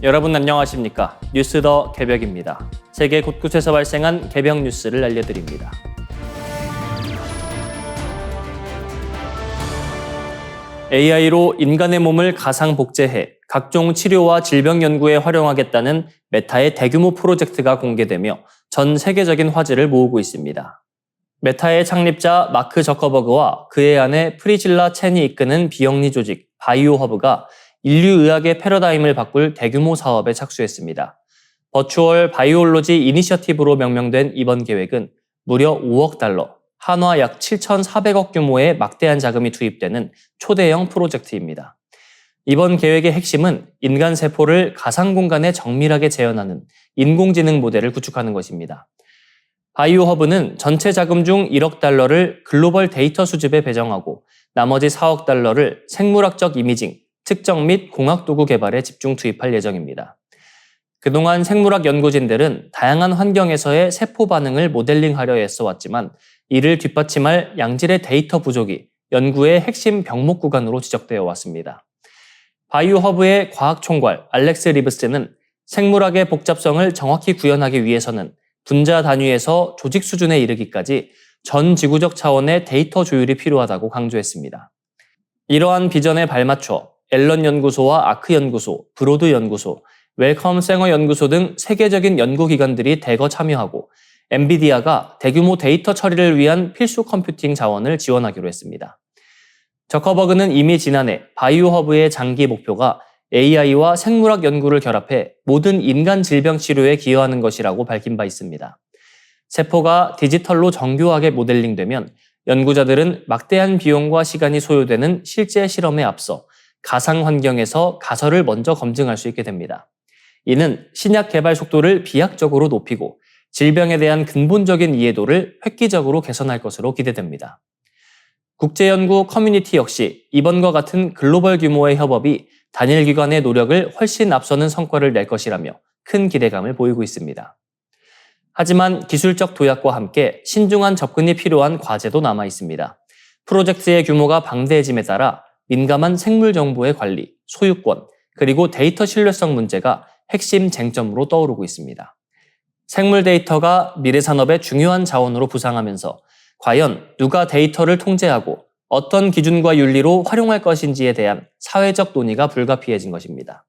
여러분 안녕하십니까? 뉴스 더 개벽입니다. 세계 곳곳에서 발생한 개벽 뉴스를 알려드립니다. AI로 인간의 몸을 가상 복제해 각종 치료와 질병 연구에 활용하겠다는 메타의 대규모 프로젝트가 공개되며 전 세계적인 화제를 모으고 있습니다. 메타의 창립자 마크 저커버그와 그의 아내 프리질라 첸이 이끄는 비영리 조직 바이오 허브가 인류의학의 패러다임을 바꿀 대규모 사업에 착수했습니다. 버추얼 바이올로지 이니셔티브로 명명된 이번 계획은 무려 5억 달러, 한화 약 7,400억 규모의 막대한 자금이 투입되는 초대형 프로젝트입니다. 이번 계획의 핵심은 인간 세포를 가상 공간에 정밀하게 재현하는 인공지능 모델을 구축하는 것입니다. 바이오 허브는 전체 자금 중 1억 달러를 글로벌 데이터 수집에 배정하고 나머지 4억 달러를 생물학적 이미징, 특정 및 공학도구 개발에 집중 투입할 예정입니다. 그동안 생물학 연구진들은 다양한 환경에서의 세포 반응을 모델링하려 애써왔지만 이를 뒷받침할 양질의 데이터 부족이 연구의 핵심 병목 구간으로 지적되어 왔습니다. 바이오 허브의 과학 총괄 알렉스 리브스는 생물학의 복잡성을 정확히 구현하기 위해서는 분자 단위에서 조직 수준에 이르기까지 전 지구적 차원의 데이터 조율이 필요하다고 강조했습니다. 이러한 비전에 발맞춰 앨런 연구소와 아크 연구소, 브로드 연구소, 웰컴 쌩어 연구소 등 세계적인 연구기관들이 대거 참여하고 엔비디아가 대규모 데이터 처리를 위한 필수 컴퓨팅 자원을 지원하기로 했습니다. 저커버그는 이미 지난해 바이오 허브의 장기 목표가 AI와 생물학 연구를 결합해 모든 인간 질병 치료에 기여하는 것이라고 밝힌 바 있습니다. 세포가 디지털로 정교하게 모델링되면 연구자들은 막대한 비용과 시간이 소요되는 실제 실험에 앞서 가상 환경에서 가설을 먼저 검증할 수 있게 됩니다. 이는 신약 개발 속도를 비약적으로 높이고 질병에 대한 근본적인 이해도를 획기적으로 개선할 것으로 기대됩니다. 국제연구 커뮤니티 역시 이번과 같은 글로벌 규모의 협업이 단일 기관의 노력을 훨씬 앞서는 성과를 낼 것이라며 큰 기대감을 보이고 있습니다. 하지만 기술적 도약과 함께 신중한 접근이 필요한 과제도 남아 있습니다. 프로젝트의 규모가 방대해짐에 따라 민감한 생물 정보의 관리, 소유권, 그리고 데이터 신뢰성 문제가 핵심 쟁점으로 떠오르고 있습니다. 생물 데이터가 미래 산업의 중요한 자원으로 부상하면서 과연 누가 데이터를 통제하고 어떤 기준과 윤리로 활용할 것인지에 대한 사회적 논의가 불가피해진 것입니다.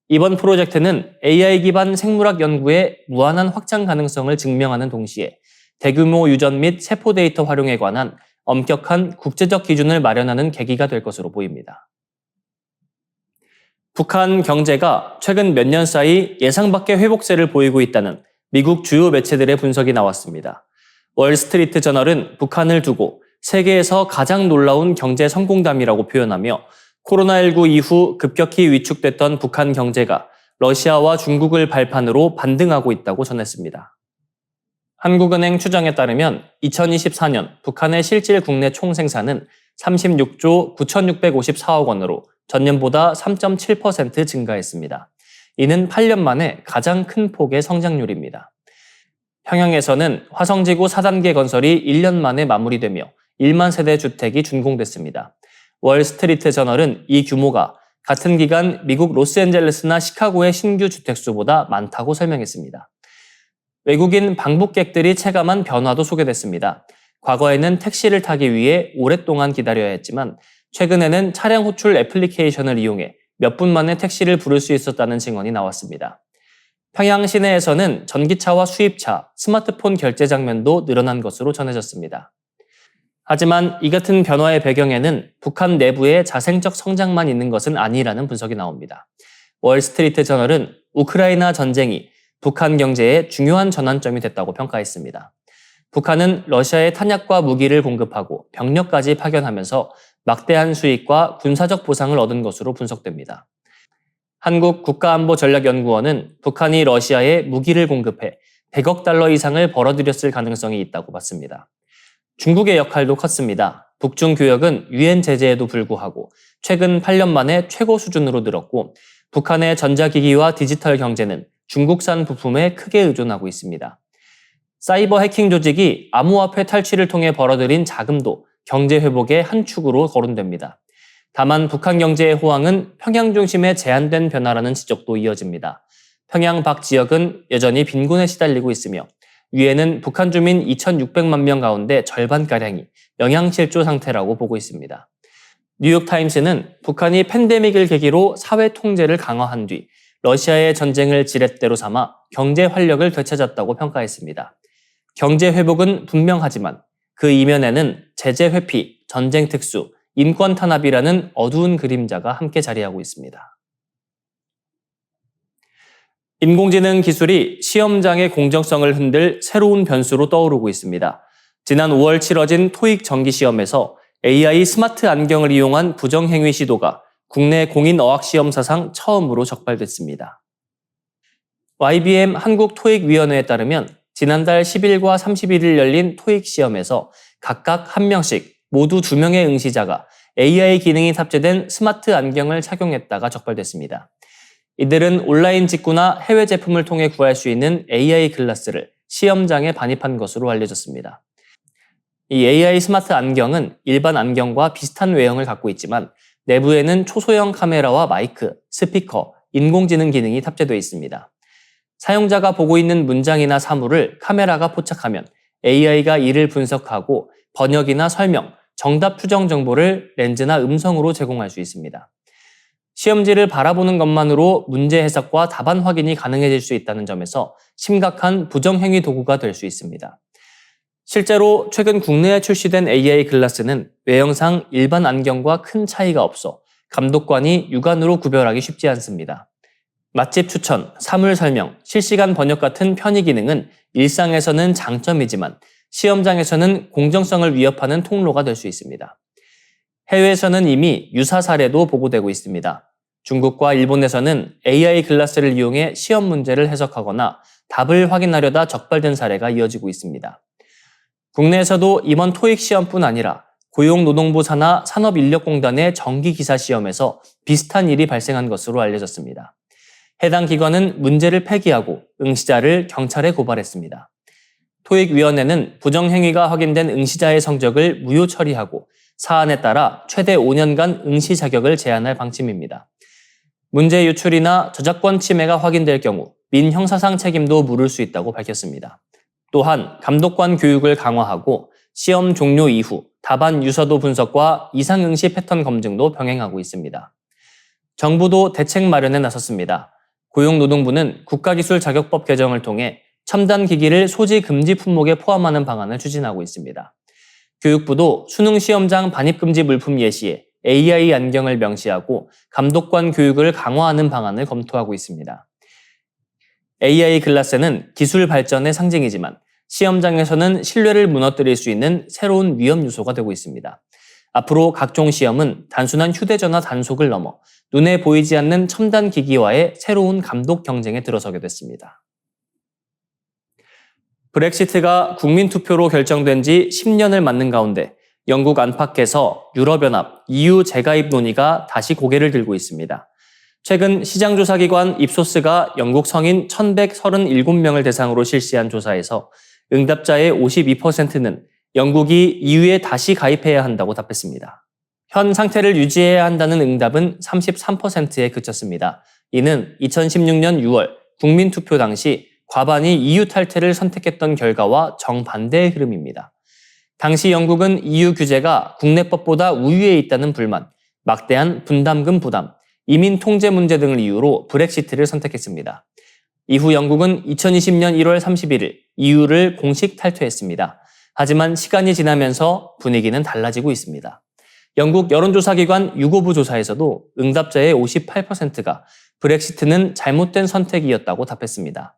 이번 프로젝트는 AI 기반 생물학 연구의 무한한 확장 가능성을 증명하는 동시에 대규모 유전 및 세포 데이터 활용에 관한 엄격한 국제적 기준을 마련하는 계기가 될 것으로 보입니다. 북한 경제가 최근 몇 년 사이 예상 밖의 회복세를 보이고 있다는 미국 주요 매체들의 분석이 나왔습니다. 월스트리트 저널은 북한을 두고 세계에서 가장 놀라운 경제 성공담이라고 표현하며 코로나19 이후 급격히 위축됐던 북한 경제가 러시아와 중국을 발판으로 반등하고 있다고 전했습니다. 한국은행 추정에 따르면 2024년 북한의 실질 국내 총생산은 36조 9,654억 원으로 전년보다 3.7% 증가했습니다. 이는 8년 만에 가장 큰 폭의 성장률입니다. 평양에서는 화성지구 4단계 건설이 1년 만에 마무리되며 1만 세대 주택이 준공됐습니다. 월스트리트 저널은 이 규모가 같은 기간 미국 로스앤젤레스나 시카고의 신규 주택수보다 많다고 설명했습니다. 외국인 방북객들이 체감한 변화도 소개됐습니다. 과거에는 택시를 타기 위해 오랫동안 기다려야 했지만 최근에는 차량 호출 애플리케이션을 이용해 몇 분 만에 택시를 부를 수 있었다는 증언이 나왔습니다. 평양 시내에서는 전기차와 수입차, 스마트폰 결제 장면도 늘어난 것으로 전해졌습니다. 하지만 이 같은 변화의 배경에는 북한 내부의 자생적 성장만 있는 것은 아니라는 분석이 나옵니다. 월스트리트 저널은 우크라이나 전쟁이 북한 경제의 중요한 전환점이 됐다고 평가했습니다. 북한은 러시아에 탄약과 무기를 공급하고 병력까지 파견하면서 막대한 수익과 군사적 보상을 얻은 것으로 분석됩니다. 한국 국가안보전략연구원은 북한이 러시아에 무기를 공급해 100억 달러 이상을 벌어들였을 가능성이 있다고 봤습니다. 중국의 역할도 컸습니다. 북중 교역은 유엔 제재에도 불구하고 최근 8년 만에 최고 수준으로 늘었고 북한의 전자기기와 디지털 경제는 중국산 부품에 크게 의존하고 있습니다. 사이버 해킹 조직이 암호화폐 탈취를 통해 벌어들인 자금도 경제 회복의 한 축으로 거론됩니다. 다만 북한 경제의 호황은 평양 중심의 제한된 변화라는 지적도 이어집니다. 평양 밖 지역은 여전히 빈곤에 시달리고 있으며 위에는 북한 주민 2,600만 명 가운데 절반가량이 영양실조 상태라고 보고 있습니다. 뉴욕타임스는 북한이 팬데믹을 계기로 사회 통제를 강화한 뒤 러시아의 전쟁을 지렛대로 삼아 경제 활력을 되찾았다고 평가했습니다. 경제 회복은 분명하지만 그 이면에는 제재 회피, 전쟁 특수, 인권 탄압이라는 어두운 그림자가 함께 자리하고 있습니다. 인공지능 기술이 시험장의 공정성을 흔들 새로운 변수로 떠오르고 있습니다. 지난 5월 치러진 토익 정기시험에서 AI 스마트 안경을 이용한 부정행위 시도가 국내 공인어학시험 사상 처음으로 적발됐습니다. YBM 한국토익위원회에 따르면 지난달 10일과 31일 열린 토익 시험에서 각각 1명씩 모두 2명의 응시자가 AI 기능이 탑재된 스마트 안경을 착용했다가 적발됐습니다. 이들은 온라인 직구나 해외 제품을 통해 구할 수 있는 AI 글라스를 시험장에 반입한 것으로 알려졌습니다. 이 AI 스마트 안경은 일반 안경과 비슷한 외형을 갖고 있지만 내부에는 초소형 카메라와 마이크, 스피커, 인공지능 기능이 탑재되어 있습니다. 사용자가 보고 있는 문장이나 사물을 카메라가 포착하면 AI가 이를 분석하고 번역이나 설명, 정답 추정 정보를 렌즈나 음성으로 제공할 수 있습니다. 시험지를 바라보는 것만으로 문제 해석과 답안 확인이 가능해질 수 있다는 점에서 심각한 부정행위 도구가 될 수 있습니다. 실제로 최근 국내에 출시된 AI 글라스는 외형상 일반 안경과 큰 차이가 없어 감독관이 육안으로 구별하기 쉽지 않습니다. 맛집 추천, 사물 설명, 실시간 번역 같은 편의 기능은 일상에서는 장점이지만 시험장에서는 공정성을 위협하는 통로가 될 수 있습니다. 해외에서는 이미 유사 사례도 보고되고 있습니다. 중국과 일본에서는 AI 글라스를 이용해 시험 문제를 해석하거나 답을 확인하려다 적발된 사례가 이어지고 있습니다. 국내에서도 이번 토익 시험뿐 아니라 고용노동부 산하 산업인력공단의 정기기사 시험에서 비슷한 일이 발생한 것으로 알려졌습니다. 해당 기관은 문제를 폐기하고 응시자를 경찰에 고발했습니다. 토익위원회는 부정행위가 확인된 응시자의 성적을 무효 처리하고 사안에 따라 최대 5년간 응시 자격을 제한할 방침입니다. 문제 유출이나 저작권 침해가 확인될 경우 민형사상 책임도 물을 수 있다고 밝혔습니다. 또한 감독관 교육을 강화하고 시험 종료 이후 답안 유서도 분석과 이상 응시 패턴 검증도 병행하고 있습니다. 정부도 대책 마련에 나섰습니다. 고용노동부는 국가기술자격법 개정을 통해 첨단 기기를 소지 금지 품목에 포함하는 방안을 추진하고 있습니다. 교육부도 수능 시험장 반입 금지 물품 예시에 AI 안경을 명시하고 감독관 교육을 강화하는 방안을 검토하고 있습니다. AI 글라스는 기술 발전의 상징이지만 시험장에서는 신뢰를 무너뜨릴 수 있는 새로운 위험 요소가 되고 있습니다. 앞으로 각종 시험은 단순한 휴대전화 단속을 넘어 눈에 보이지 않는 첨단 기기와의 새로운 감독 경쟁에 들어서게 됐습니다. 브렉시트가 국민투표로 결정된 지 10년을 맞는 가운데 영국 안팎에서 유럽연합, EU 재가입 논의가 다시 고개를 들고 있습니다. 최근 시장조사기관 입소스가 영국 성인 1,137명을 대상으로 실시한 조사에서 응답자의 52%는 영국이 EU에 다시 가입해야 한다고 답했습니다. 현 상태를 유지해야 한다는 응답은 33%에 그쳤습니다. 이는 2016년 6월 국민투표 당시 과반이 EU 탈퇴를 선택했던 결과와 정반대의 흐름입니다. 당시 영국은 EU 규제가 국내법보다 우위에 있다는 불만, 막대한 분담금 부담, 이민 통제 문제 등을 이유로 브렉시트를 선택했습니다. 이후 영국은 2020년 1월 31일 EU를 공식 탈퇴했습니다. 하지만 시간이 지나면서 분위기는 달라지고 있습니다. 영국 여론조사기관 유고부 조사에서도 응답자의 58%가 브렉시트는 잘못된 선택이었다고 답했습니다.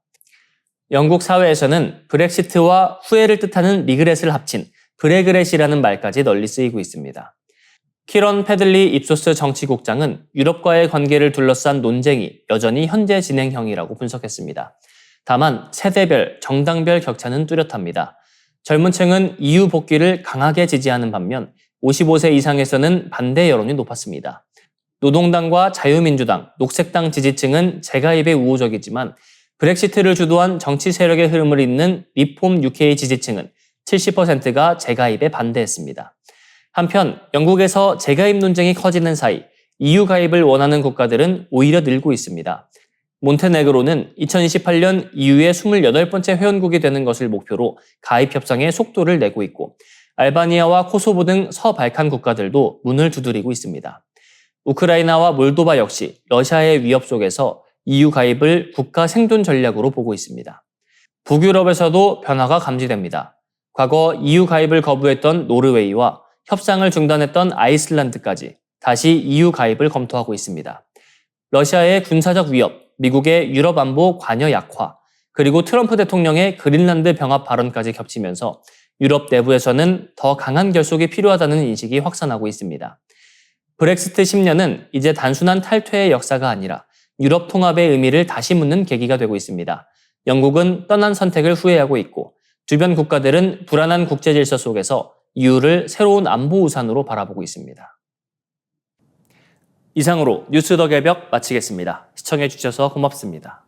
영국 사회에서는 브렉시트와 후회를 뜻하는 리그렛을 합친 브레그렛이라는 말까지 널리 쓰이고 있습니다. 키런 패들리 입소스 정치국장은 유럽과의 관계를 둘러싼 논쟁이 여전히 현재 진행형이라고 분석했습니다. 다만 세대별, 정당별 격차는 뚜렷합니다. 젊은 층은 EU 복귀를 강하게 지지하는 반면 55세 이상에서는 반대 여론이 높았습니다. 노동당과 자유민주당, 녹색당 지지층은 재가입에 우호적이지만 브렉시트를 주도한 정치 세력의 흐름을 잇는 리폼 UK 지지층은 70%가 재가입에 반대했습니다. 한편 영국에서 재가입 논쟁이 커지는 사이 EU 가입을 원하는 국가들은 오히려 늘고 있습니다. 몬테네그로는 2028년 EU의 28번째 회원국이 되는 것을 목표로 가입 협상에 속도를 내고 있고 알바니아와 코소보 등 서발칸 국가들도 문을 두드리고 있습니다. 우크라이나와 몰도바 역시 러시아의 위협 속에서 EU 가입을 국가 생존 전략으로 보고 있습니다. 북유럽에서도 변화가 감지됩니다. 과거 EU 가입을 거부했던 노르웨이와 협상을 중단했던 아이슬란드까지 다시 EU 가입을 검토하고 있습니다. 러시아의 군사적 위협, 미국의 유럽 안보 관여 약화, 그리고 트럼프 대통령의 그린란드 병합 발언까지 겹치면서 유럽 내부에서는 더 강한 결속이 필요하다는 인식이 확산하고 있습니다. 브렉시트 10년은 이제 단순한 탈퇴의 역사가 아니라 유럽 통합의 의미를 다시 묻는 계기가 되고 있습니다. 영국은 떠난 선택을 후회하고 있고 주변 국가들은 불안한 국제 질서 속에서 EU를 새로운 안보 우산으로 바라보고 있습니다. 이상으로 뉴스 더 개벽 마치겠습니다. 시청해 주셔서 고맙습니다.